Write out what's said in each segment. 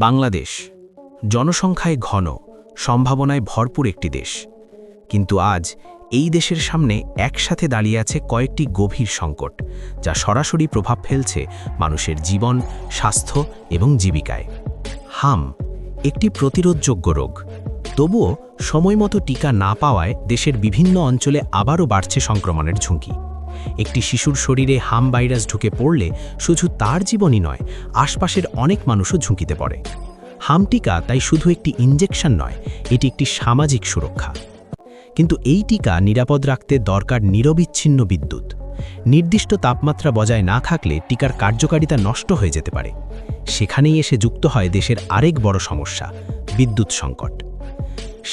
বাংলাদেশ জনসংখ্যায় ঘন, সম্ভাবনায় ভরপুর একটি দেশ। কিন্তু আজ এই দেশের সামনে একসাথে দাঁড়িয়ে আছে কয়েকটি গভীর সংকট, যা সরাসরি প্রভাব ফেলছে মানুষের জীবন, স্বাস্থ্য এবং জীবিকায়। হাম একটি প্রতিরোধযোগ্য রোগ, তবুও সময়মতো টিকা না পাওয়ায় দেশের বিভিন্ন অঞ্চলে আবারও বাড়ছে সংক্রমণের ঝুঁকি। একটি শিশুর শরীরে হাম ভাইরাস ঢুকে পড়লে শুধু তার জীবনই নয়, আশপাশের অনেক মানুষও ঝুঁকিতে পড়ে। হাম টিকা তাই শুধু একটি ইনজেকশন নয়, এটি একটি সামাজিক সুরক্ষা। কিন্তু এই টিকা নিরাপদ রাখতে দরকার নিরবিচ্ছিন্ন বিদ্যুৎ। নির্দিষ্ট তাপমাত্রা বজায় না থাকলে টিকার কার্যকারিতা নষ্ট হয়ে যেতে পারে। সেখানেই এসে যুক্ত হয় দেশের আরেক বড় সমস্যা, বিদ্যুৎ সংকট।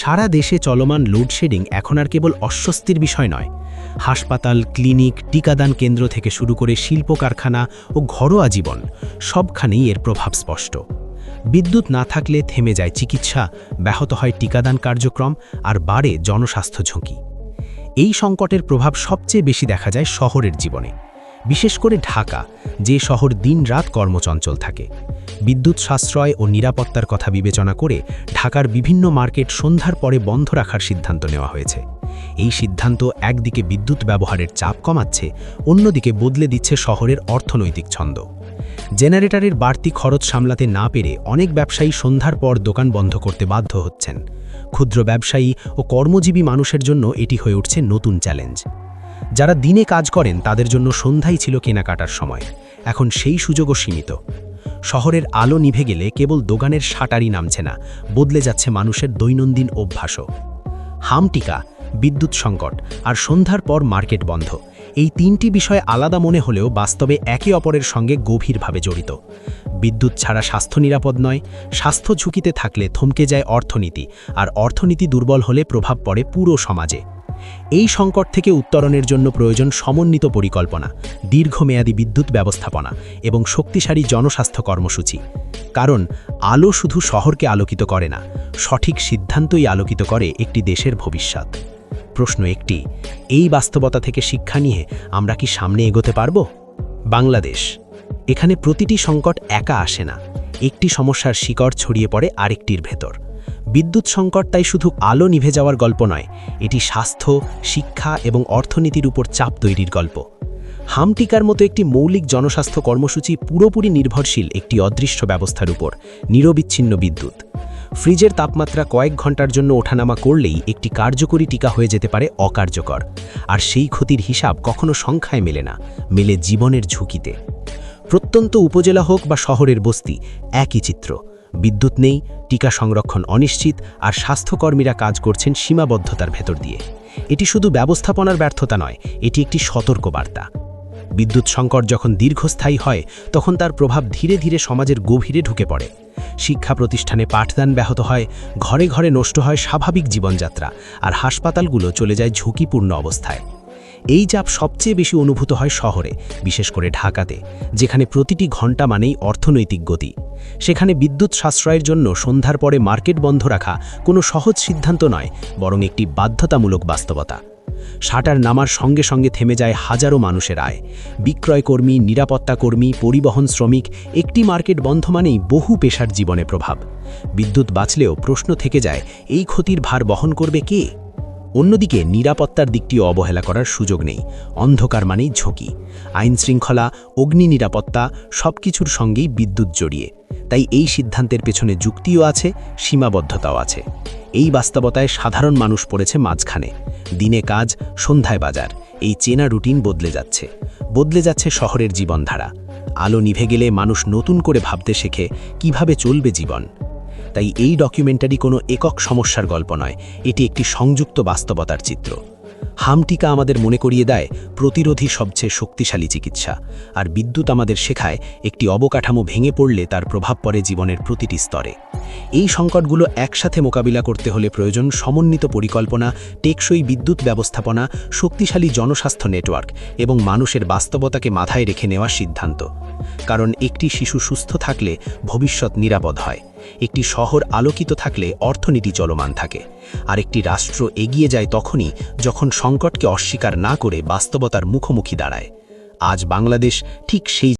সারা দেশে চলমান লোডশেডিং এখন আর কেবল অস্বস্তির বিষয় নয়। হাসপাতাল, ক্লিনিক, টিকাদান কেন্দ্র থেকে শুরু করে শিল্প কারখানা ও ঘরোয়া জীবন, সবখানেই এর প্রভাব স্পষ্ট। বিদ্যুৎ না থাকলে থেমে যায় চিকিৎসা, ব্যাহত হয় টিকাদান কার্যক্রম আর বাড়ে জনস্বাস্থ্য ঝুঁকি। এই সংকটের প্রভাব সবচেয়ে বেশি দেখা যায় শহরের জীবনে, বিশেষ করে ঢাকা, যে শহর দিন-রাত কর্মচঞ্চল থাকে। বিদ্যুৎ সাশ্রয় ও নিরাপত্তার কথা বিবেচনা করে ঢাকার বিভিন্ন মার্কেট সন্ধ্যার পরে বন্ধ রাখার সিদ্ধান্ত নেওয়া হয়েছে। এই সিদ্ধান্ত একদিকে বিদ্যুৎ ব্যবহারের চাপ কমাচ্ছে, অন্যদিকে বদলে দিচ্ছে শহরের অর্থনৈতিক ছন্দ। জেনারেটরের বাড়তি খরচ সামলাতে না পেরে অনেক ব্যবসায়ী সন্ধ্যার পর দোকান বন্ধ করতে বাধ্য হচ্ছেন। ক্ষুদ্র ব্যবসায়ী ও কর্মজীবী মানুষের জন্য এটি হয়ে উঠছে নতুন চ্যালেঞ্জ। যারা দিনে কাজ করেন তাদের জন্য সন্ধ্যাই ছিল কেনাকাটার সময়, এখন সেই সুযোগও সীমিত। শহরের আলো নিভে গেলে কেবল দোকানের শাটারই নামছে না, বদলে যাচ্ছে মানুষের দৈনন্দিন অভ্যাসও। হাম টিকা, বিদ্যুৎ সংকট আর সন্ধ্যার পর মার্কেট বন্ধ, এই তিনটি বিষয় আলাদা মনে হলেও বাস্তবে একে অপরের সঙ্গে গভীরভাবে জড়িত। বিদ্যুৎ ছাড়া স্বাস্থ্য নিরাপদ নয়, স্বাস্থ্য ঝুঁকিতে থাকলে থমকে যায় অর্থনীতি, আর অর্থনীতি দুর্বল হলে প্রভাব পড়ে পুরো সমাজে। এই সংকট থেকে উত্তরণের জন্য প্রয়োজন সমন্বিত পরিকল্পনা, দীর্ঘমেয়াদী বিদ্যুৎ ব্যবস্থাপনা এবং শক্তিশালী জনস্বাস্থ্য কর্মসূচি। কারণ আলো শুধু শহরকে আলোকিত করে না, সঠিক সিদ্ধান্তই আলোকিত করে একটি দেশের ভবিষ্যৎ। প্রশ্ন একটি, এই বাস্তবতা থেকে শিক্ষা নিয়ে আমরা কি সামনে এগোতে পারব? বাংলাদেশ, এখানে প্রতিটি সংকট একা আসে না, একটি সমস্যার শিকড় ছড়িয়ে পড়ে আরেকটির ভেতর। বিদ্যুৎ সংকট তাই শুধু আলো নিভে যাওয়ার গল্প নয়, এটি স্বাস্থ্য, শিক্ষা এবং অর্থনীতির উপর চাপ তৈরির গল্প। হাম টিকার মতো একটি মৌলিক জনস্বাস্থ্য কর্মসূচি পুরোপুরি নির্ভরশীল একটি অদৃশ্য ব্যবস্থার উপর, নিরবিচ্ছিন্ন বিদ্যুৎ। ফ্রিজের তাপমাত্রা কয়েক ঘন্টার জন্য ওঠানামা করলেই একটি কার্যকরী টিকা হয়ে যেতে পারে অকার্যকর, আর সেই ক্ষতির হিসাব কখনো সংখ্যায় মেলে না, মেলে জীবনের ঝুঁকিতে। প্রত্যন্ত উপজেলা হোক বা শহরের বস্তি, একই চিত্র। বিদ্যুৎ নেই, টিকা সংরক্ষণ অনিশ্চিত, আর স্বাস্থ্যকর্মীরা কাজ করছেন সীমাবদ্ধতার ভেতর দিয়ে। এটি শুধু ব্যবস্থাপনার ব্যর্থতা নয়, এটি একটি সতর্ক বার্তা। বিদ্যুৎ সংকট যখন দীর্ঘস্থায়ী হয়, তখন তার প্রভাব ধীরে ধীরে সমাজের গভীরে ঢুকে পড়ে। শিক্ষা প্রতিষ্ঠানে পাঠদান ব্যাহত হয়, ঘরে ঘরে নষ্ট হয় স্বাভাবিক জীবনযাত্রা, আর হাসপাতালগুলো চলে যায় ঝুঁকিপূর্ণ অবস্থায়। এই চাপ সবচেয়ে বেশি অনুভূত হয় শহরে, বিশেষ করে ঢাকাতে, যেখানে প্রতিটি ঘন্টা মানেই অর্থনৈতিক গতি। সেখানে বিদ্যুৎ সাশ্রয়ের জন্য সন্ধ্যার পরে মার্কেট বন্ধ রাখা কোনো সহজ সিদ্ধান্ত নয়, বরং একটি বাধ্যতামূলক বাস্তবতা। শাটার নামার সঙ্গে সঙ্গে থেমে যায় হাজারো মানুষের আয়। বিক্রয়কর্মী, নিরাপত্তাকর্মী, পরিবহন শ্রমিক, একটি মার্কেট বন্ধ মানেই বহু পেশার জীবনে প্রভাব। বিদ্যুৎ বাঁচলেও প্রশ্ন থেকে যায়, এই ক্ষতির ভার বহন করবে কে? অন্যদিকে নিরাপত্তার দিকটিও অবহেলা করার সুযোগ নেই। অন্ধকার মানেই ঝুঁকি। আইনশৃঙ্খলা, অগ্নি নিরাপত্তা, সবকিছুর সঙ্গেই বিদ্যুৎ জড়িয়ে। তাই এই সিদ্ধান্তের পেছনে যুক্তিও আছে, সীমাবদ্ধতাও আছে। এই বাস্তবতায় সাধারণ মানুষ পড়েছে মাঝখানে। দিনে কাজ, সন্ধ্যায় বাজার, এই চেনা রুটিন বদলে যাচ্ছে শহরের জীবনধারা। আলো নিভে গেলে মানুষ নতুন করে ভাবতে শেখে কিভাবে চলবে জীবন। তাই এই ডকুমেন্টারি কোনো একক সমস্যার গল্প নয়, এটি একটি সংযুক্ত বাস্তবতার চিত্র। হাম টিকা আমাদের মনে করিয়ে দেয় প্রতিরোধী সবচেয়ে শক্তিশালী চিকিৎসা, আর বিদ্যুৎ আমাদের শেখায় একটি অবকাঠামো ভেঙে পড়লে তার প্রভাব পড়ে জীবনের প্রতিটি স্তরে। এই সংকটগুলো একসাথে মোকাবিলা করতে হলে প্রয়োজন সমন্বিত পরিকল্পনা, টেকসই বিদ্যুৎ ব্যবস্থাপনা, শক্তিশালী জনস্বাস্থ্য নেটওয়ার্ক এবং মানুষের বাস্তবতাকে মাথায় রেখে নেওয়া সিদ্ধান্ত। কারণ একটি শিশু সুস্থ থাকলে ভবিষ্যৎ নিরাপদ হয়, একটি শহর আলোকিত থাকলে অর্থনীতি চলমান থাকে, আর একটি রাষ্ট্র এগিয়ে যায় তখনই যখন সংকটকে অস্বীকার না করে বাস্তবতার মুখোমুখি দাঁড়ায়। আজ বাংলাদেশ ঠিক সেই